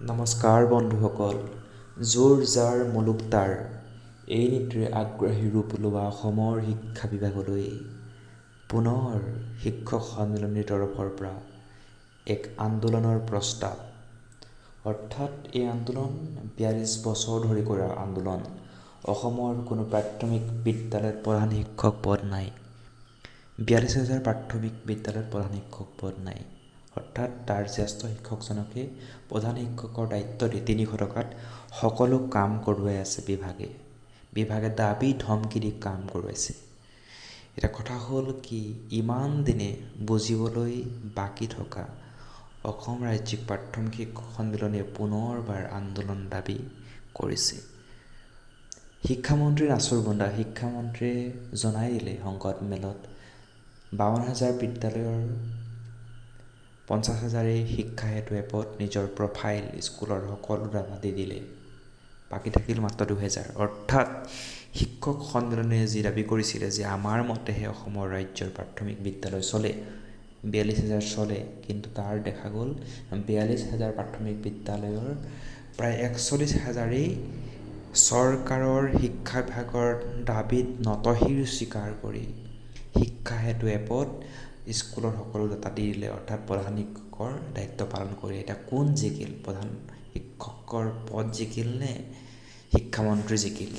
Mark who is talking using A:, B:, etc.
A: নমস্কাৰ বন্ধুসকল। যোৰ যাৰ মুলুক তাৰ, এই নীতিৰে আগ্ৰাহী ৰূপ লোৱা অসমৰ শিক্ষা বিভাগলৈ পুনৰ শিক্ষক সন্মিলনীৰ তৰফৰ পৰা এক আন্দোলনৰ প্ৰস্তাৱ। অৰ্থাৎ এই আন্দোলন ৪২ বছৰ ধৰি কৰা আন্দোলন। অসমৰ কোনো প্ৰাথমিক বিদ্যালয়ত প্ৰধান শিক্ষক পদ নাই। ৪২,০০০ প্ৰাথমিক বিদ্যালয়ত প্ৰধান শিক্ষক পদ নাই। অৰ্থাৎ তাৰ জ্যেষ্ঠ শিক্ষকজনকে প্ৰধান শিক্ষকৰ দায়িত্ব দি ৩০০ টকাত সকলো কাম কৰোৱাই আছে বিভাগে দাবী ধমকি দি কাম কৰোৱাইছে। এতিয়া কথা হ'ল কি, ইমান দিনে বুজিবলৈ বাকী থকা অসম ৰাজ্যিক প্ৰাথমিক শিক্ষক সন্মিলনীয়ে পুনৰবাৰ আন্দোলন দাবী কৰিছে। শিক্ষামন্ত্ৰী নাচৰবুন্দা শিক্ষামন্ত্ৰীয়ে জনাই দিলে সংবাদমেলত ৫২,০০০ বিদ্যালয়ৰ ৫০,০০০ শিক্ষা হেতু এপত নিজৰ প্ৰফাইল স্কুলৰ সকলো ডাটা দি দিলে। বাকী থাকিল মাত্ৰ ২,০০০। অৰ্থাৎ শিক্ষক সন্মিলনীয়ে যি দাবী কৰিছিলে যে আমাৰ মতেহে অসমৰ ৰাজ্যৰ প্ৰাথমিক বিদ্যালয় চলে, ৪২,০০০ চলে, কিন্তু তাৰ দেখা গ'ল ৪২,০০০ প্ৰাথমিক বিদ্যালয়ৰ প্ৰায় ৪১,০০০ চৰকাৰৰ শিক্ষা বিভাগৰ দাবীত নতশিৰ স্বীকাৰ কৰি শিক্ষা হেতু এপত স্কুলৰ সকলো ডাটা দি দিলে। অৰ্থাৎ প্ৰধান শিক্ষকৰ দায়িত্ব পালন কৰি এতিয়া কোন জিকিল, প্ৰধান শিক্ষকৰ পদ জিকিল নে শিক্ষামন্ত্ৰী জিকিল?